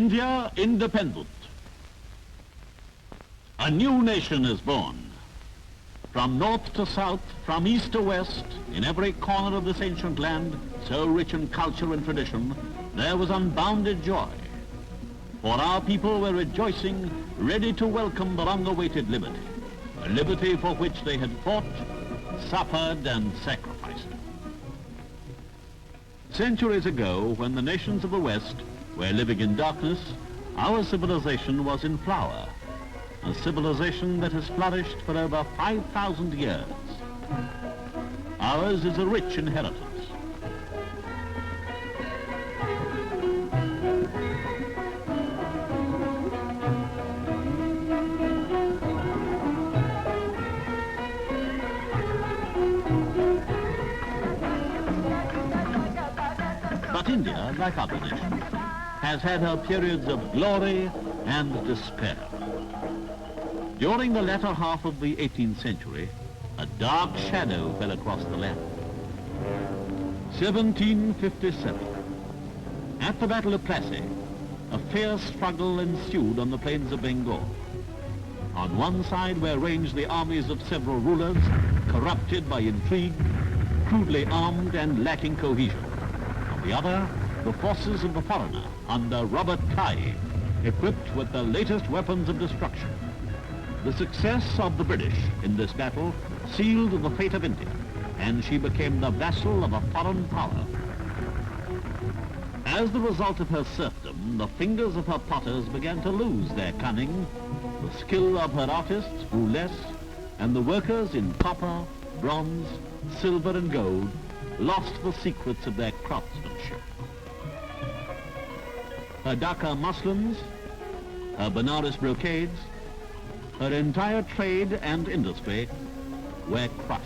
India independent. A new nation is born. From north to south, from east to west, in every corner of this ancient land, so rich in culture and tradition, there was unbounded joy. For our people were rejoicing, ready to welcome the long-awaited liberty, a liberty for which they had fought, suffered, and sacrificed. Centuries ago, when the nations of the West were living in darkness, our civilization was in flower, a civilization that has flourished for over 5,000 years. Ours is a rich inheritance. But India, like other nations, has had her periods of glory and despair. During the latter half of the 18th century, a dark shadow fell across the land. 1757. At the Battle of Plassey, a fierce struggle ensued on the plains of Bengal. On one side were ranged the armies of several rulers, corrupted by intrigue, crudely armed and lacking cohesion. On the other, the forces of the foreigner under Robert Clive, equipped with the latest weapons of destruction. The success of the British in this battle sealed the fate of India, and she became the vassal of a foreign power. As the result of her serfdom, the fingers of her potters began to lose their cunning, the skill of her artists grew less, and the workers in copper, bronze, silver and gold lost the secrets of their craftsmanship. Her Dhaka muslins, her Benares brocades, her entire trade and industry were crushed.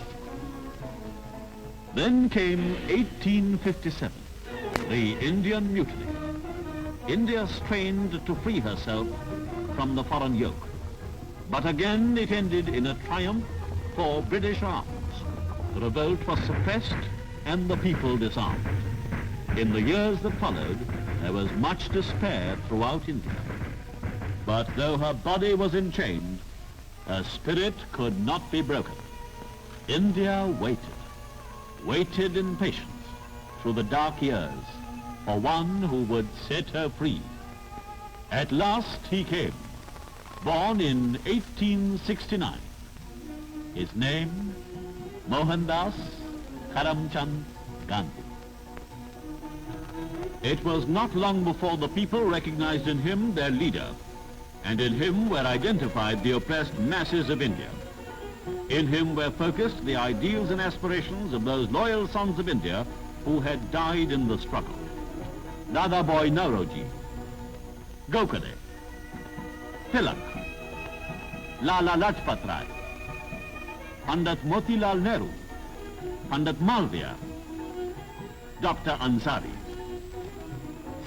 Then came 1857, the Indian Mutiny. India strained to free herself from the foreign yoke. But again it ended in a triumph for British arms. The revolt was suppressed and the people disarmed. In the years that followed, there was much despair throughout India. But though her body was enchained, her spirit could not be broken. India waited in patience through the dark years for one who would set her free. At last he came, born in 1869. His name, Mohandas Karamchand Gandhi. It was not long before the people recognized in him their leader, and in him were identified the oppressed masses of India. In him were focused the ideals and aspirations of those loyal sons of India who had died in the struggle. Dadabhai Naoroji, Gokhale, Tilak, Lala Lajpat Rai, Pandit Motilal Nehru, Pandit Malviya, Dr. Ansari,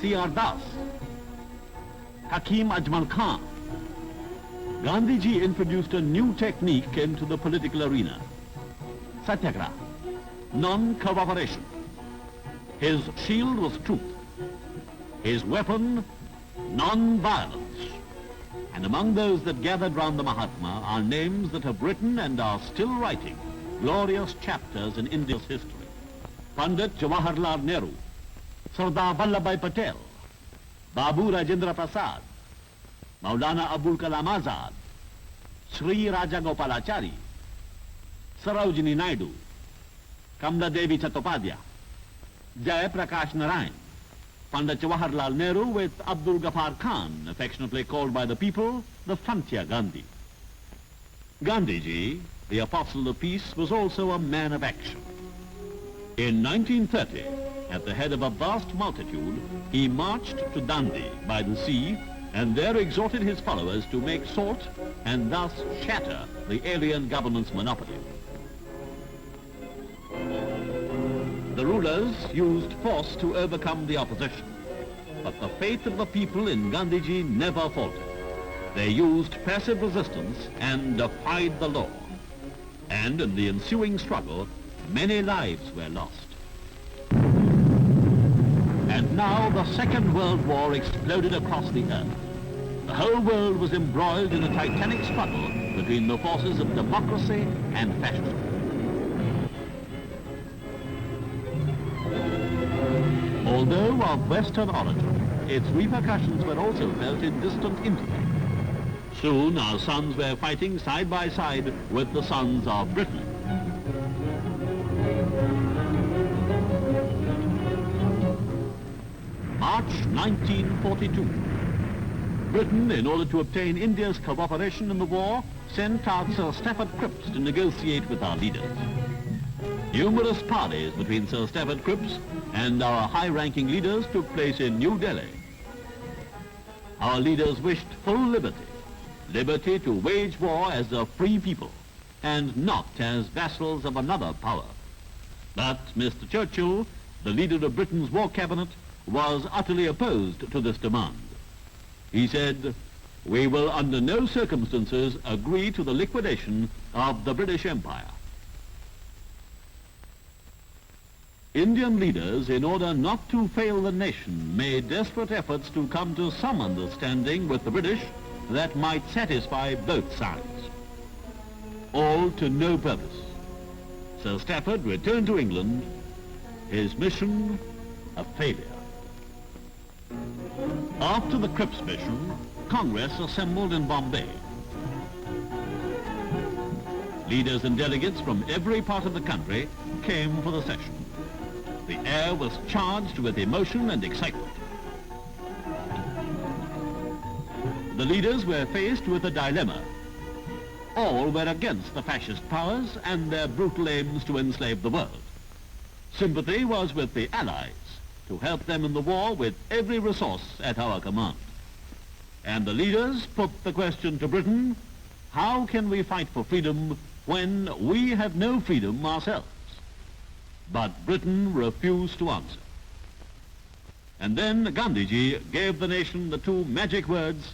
C.R. Das, Hakim Ajmal Khan. Gandhiji introduced a new technique into the political arena. Satyagraha, non-cooperation. His shield was truth. His weapon, non-violence. And among those that gathered round the Mahatma are names that have written and are still writing glorious chapters in India's history. Pandit Jawaharlal Nehru, Sardar Vallabhbhai Patel, Babu Rajendra Prasad, Maulana Abul Kalam Azad, Sri Raja Gopalachari, Sarojini Naidu, Kamla Devi Chattopadhyay, Jai Prakash Narayan, Pandit Jawaharlal Nehru with Abdul Ghaffar Khan, affectionately called by the people the Frontier Gandhi. Gandhiji, the apostle of peace, was also a man of action. In 1930, at the head of a vast multitude, he marched to Dandi by the sea and there exhorted his followers to make salt and thus shatter the alien government's monopoly. The rulers used force to overcome the opposition, but the faith of the people in Gandhiji never faltered. They used passive resistance and defied the law. And in the ensuing struggle, many lives were lost. And now the Second World War exploded across the earth. The whole world was embroiled in a titanic struggle between the forces of democracy and fascism. Although of Western origin, its repercussions were also felt in distant India. Soon our sons were fighting side by side with the sons of Britain. March 1942. Britain, in order to obtain India's cooperation in the war, sent out Sir Stafford Cripps to negotiate with our leaders. Numerous parleys between Sir Stafford Cripps and our high-ranking leaders took place in New Delhi. Our leaders wished full liberty, liberty to wage war as a free people, and not as vassals of another power. But Mr. Churchill, the leader of Britain's war cabinet, was utterly opposed to this demand. He said, "We will under no circumstances agree to the liquidation of the British Empire." Indian leaders, in order not to fail the nation, made desperate efforts to come to some understanding with the British that might satisfy both sides. All to no purpose. Sir Stafford returned to England, his mission a failure. After the Cripps mission, Congress assembled in Bombay. Leaders and delegates from every part of the country came for the session. The air was charged with emotion and excitement. The leaders were faced with a dilemma. All were against the fascist powers and their brutal aims to enslave the world. Sympathy was with the Allies, to help them in the war with every resource at our command. And the leaders put the question to Britain, how can we fight for freedom when we have no freedom ourselves? But Britain refused to answer. And then Gandhiji gave the nation the two magic words,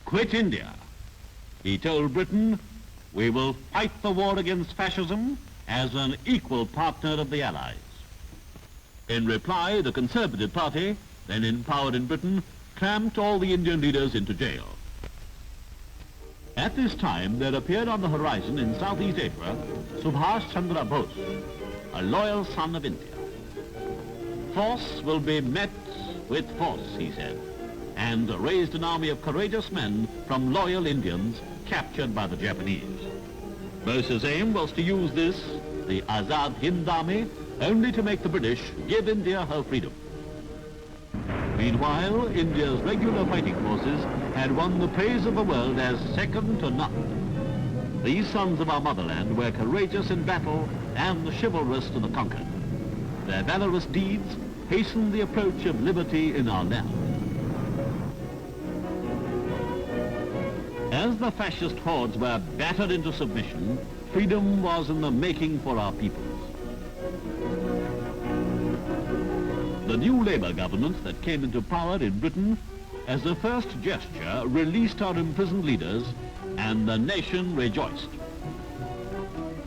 quit India. He told Britain, we will fight the war against fascism as an equal partner of the Allies. In reply, the Conservative Party, then in power in Britain, clamped all the Indian leaders into jail. At this time, there appeared on the horizon in Southeast Asia, Subhash Chandra Bose, a loyal son of India. Force will be met with force, he said, and raised an army of courageous men from loyal Indians captured by the Japanese. Bose's aim was to use this, the Azad Hind Army, only to make the British give India her freedom. Meanwhile, India's regular fighting forces had won the praise of the world as second to none. These sons of our motherland were courageous in battle and chivalrous to the conquered. Their valorous deeds hastened the approach of liberty in our land. As the fascist hordes were battered into submission, freedom was in the making for our peoples. The new Labour government that came into power in Britain, as a first gesture, released our imprisoned leaders, and the nation rejoiced.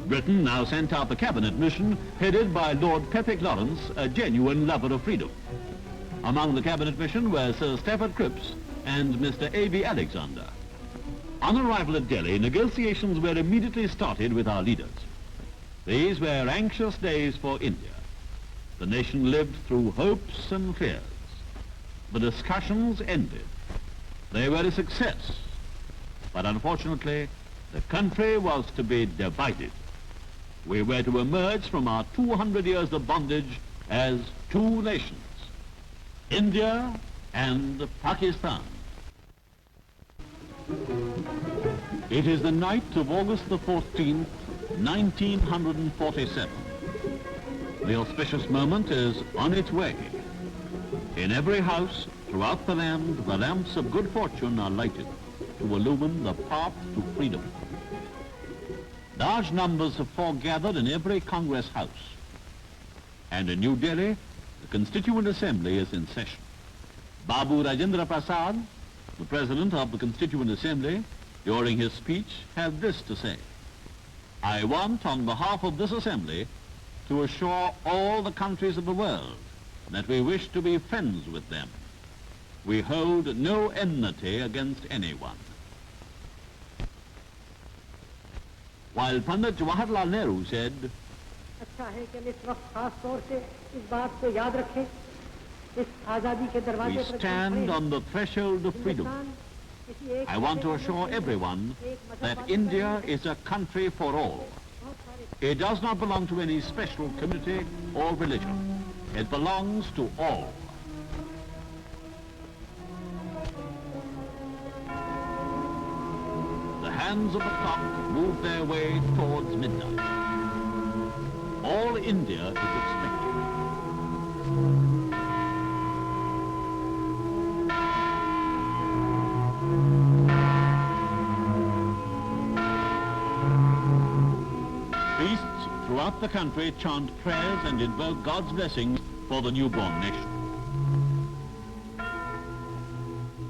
Britain now sent out the cabinet mission headed by Lord Pethick Lawrence, a genuine lover of freedom. Among the cabinet mission were Sir Stafford Cripps and Mr. A.V. Alexander. On arrival at Delhi, negotiations were immediately started with our leaders. These were anxious days for India. The nation lived through hopes and fears. The discussions ended. They were a success. But unfortunately, the country was to be divided. We were to emerge from our 200 years of bondage as two nations, India and Pakistan. It is the night of August the 14th, 1947. The auspicious moment is on its way. In every house throughout the land, the lamps of good fortune are lighted to illumine the path to freedom. Large numbers have foregathered in every Congress house. And in New Delhi, the Constituent Assembly is in session. Babu Rajendra Prasad, the President of the Constituent Assembly, during his speech, had this to say: I want, on behalf of this Assembly, to assure all the countries of the world that we wish to be friends with them. We hold no enmity against anyone. While Pandit Jawaharlal Nehru said, we stand on the threshold of freedom. I want to assure everyone that India is a country for all. It does not belong to any special community or religion. It belongs to all. The hands of the clock move their way towards midnight. All India is expecting. Priests throughout the country chant prayers and invoke God's blessings for the newborn nation.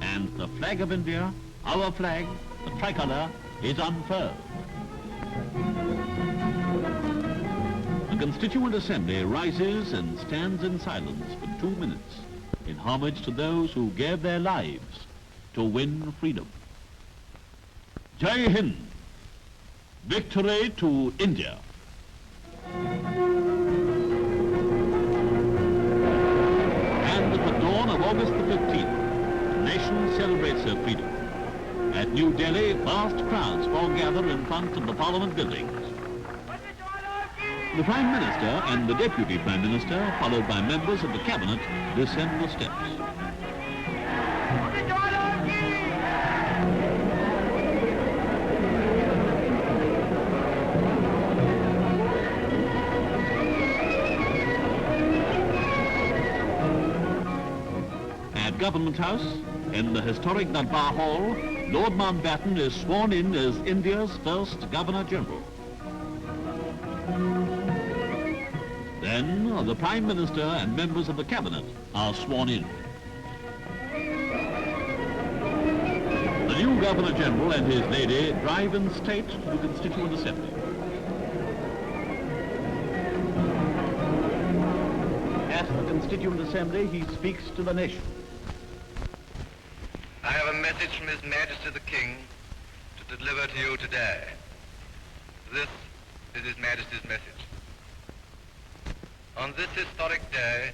And the flag of India, our flag, the tricolour, is unfurled. The Constituent Assembly rises and stands in silence for 2 minutes in homage to those who gave their lives to win freedom. Jai Hind! Victory to India! And at the dawn of August the 15th, the nation celebrates her freedom. At New Delhi, vast crowds foregather in front of the Parliament buildings. The Prime Minister and the Deputy Prime Minister, followed by members of the Cabinet, descend the steps. At Government House, in the historic Darbar Hall, Lord Mountbatten is sworn in as India's first Governor-General. Then the Prime Minister and members of the Cabinet are sworn in. The new Governor-General and his lady drive in state to the Constituent Assembly. At the Constituent Assembly, he speaks to the nation. I have a message from His Majesty the King to deliver to you today. This is His Majesty's message. On this historic day,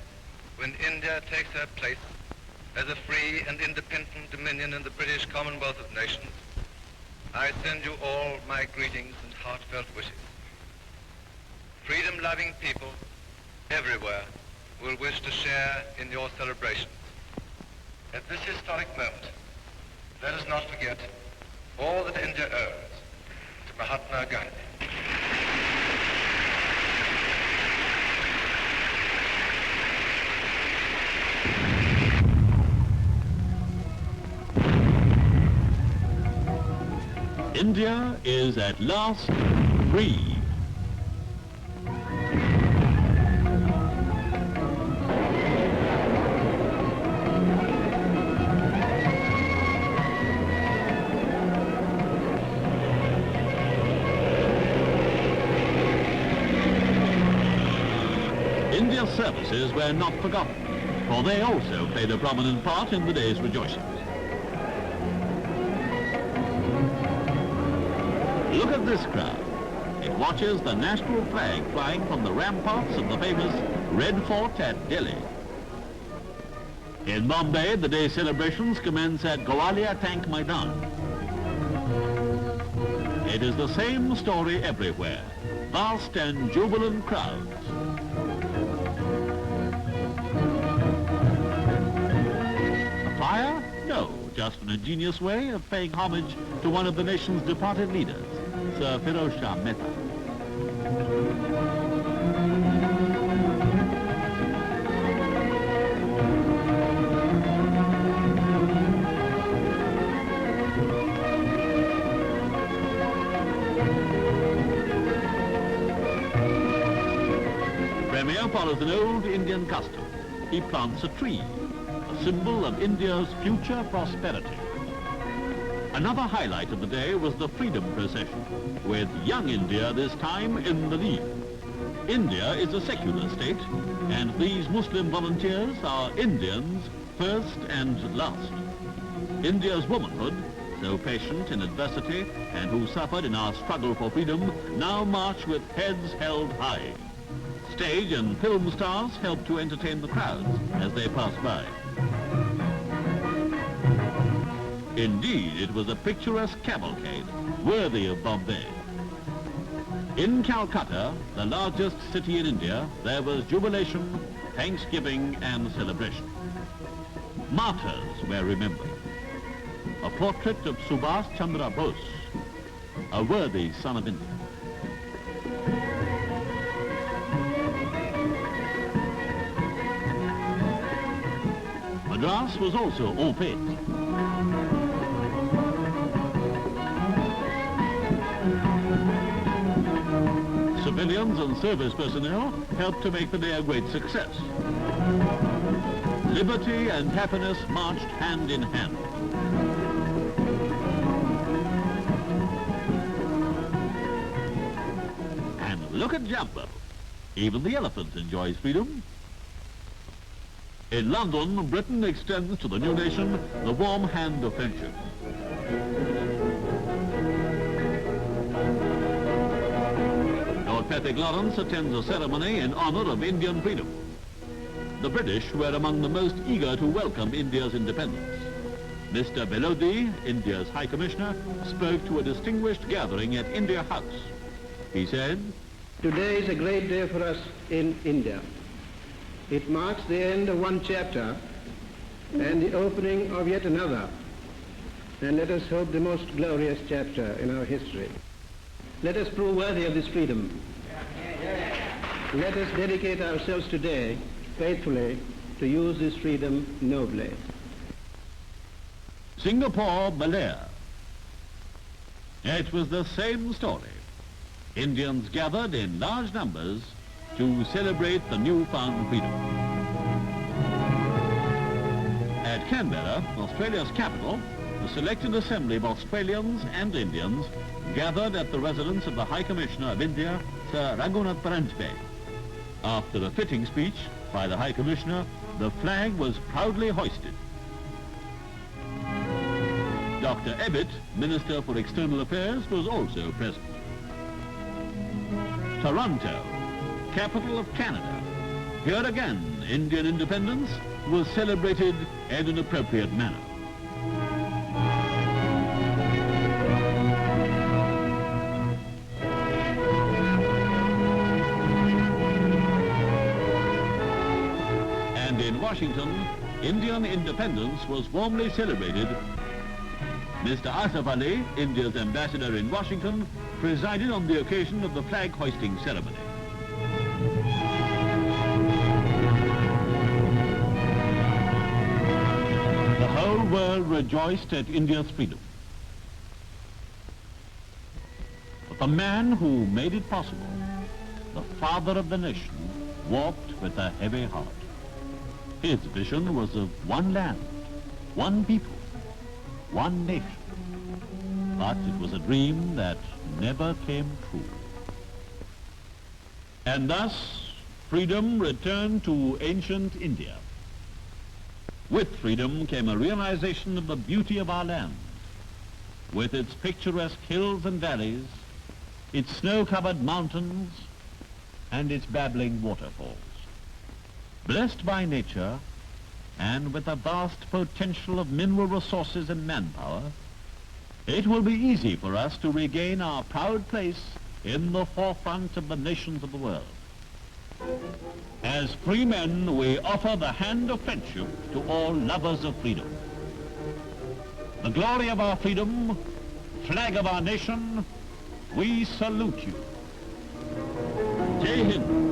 when India takes her place as a free and independent dominion in the British Commonwealth of Nations, I send you all my greetings and heartfelt wishes. Freedom-loving people everywhere will wish to share in your celebrations. At this historic moment, let us not forget all that India owes to Mahatma Gandhi. India is at last free. India's services were not forgotten, for they also played a prominent part in the day's rejoicings. Look at this crowd. It watches the national flag flying from the ramparts of the famous Red Fort at Delhi. In Bombay, the day celebrations commence at Gwalior Tank Maidan. It is the same story everywhere. Vast and jubilant crowds. A fire? No, just an ingenious way of paying homage to one of the nation's departed leaders, Sir Firoz Shah Mehta. Premier follows an old Indian custom. He plants a tree, a symbol of India's future prosperity. Another highlight of the day was the Freedom Procession, with young India this time in the lead. India is a secular state, and these Muslim volunteers are Indians first and last. India's womanhood, so patient in adversity and who suffered in our struggle for freedom, now march with heads held high. Stage and film stars help to entertain the crowds as they pass by. Indeed, it was a picturesque cavalcade, worthy of Bombay. In Calcutta, the largest city in India, there was jubilation, thanksgiving and celebration. Martyrs were remembered. A portrait of Subhash Chandra Bose, a worthy son of India. Madras was also en fête. Civilians and service personnel helped to make the day a great success. Liberty and happiness marched hand in hand. And look at Jambo. Even the elephant enjoys freedom. In London, Britain extends to the new nation the warm hand of friendship. Lord Patrick Lawrence attends a ceremony in honor of Indian freedom. The British were among the most eager to welcome India's independence. Mr. Belodi, India's High Commissioner, spoke to a distinguished gathering at India House. He said, "Today is a great day for us in India. It marks the end of one chapter and the opening of yet another, and let us hope the most glorious chapter in our history. Let us prove worthy of this freedom. Let us dedicate ourselves today faithfully to use this freedom nobly." Singapore, Malaya. It was the same story. Indians gathered in large numbers to celebrate the newfound freedom. At Canberra, Australia's capital, the selected assembly of Australians and Indians gathered at the residence of the High Commissioner of India, Sir Raghunath Paranjpe. After a fitting speech by the High Commissioner, the flag was proudly hoisted. Dr. Ebbett, Minister for External Affairs, was also present. Toronto, capital of Canada. Here again, Indian independence was celebrated in an appropriate manner. And in Washington, Indian independence was warmly celebrated. Mr. Asaf Ali, India's ambassador in Washington, presided on the occasion of the flag hoisting ceremony. The whole world rejoiced at India's freedom. But the man who made it possible, the father of the nation, walked with a heavy heart. His vision was of one land, one people, one nation. But it was a dream that never came true. And thus, freedom returned to ancient India. With freedom came a realization of the beauty of our land, with its picturesque hills and valleys, its snow-covered mountains, and its babbling waterfalls. Blessed by nature, and with a vast potential of mineral resources and manpower, it will be easy for us to regain our proud place in the forefront of the nations of the world. As free men, we offer the hand of friendship to all lovers of freedom. The glory of our freedom, flag of our nation, we salute you. Jai Hind.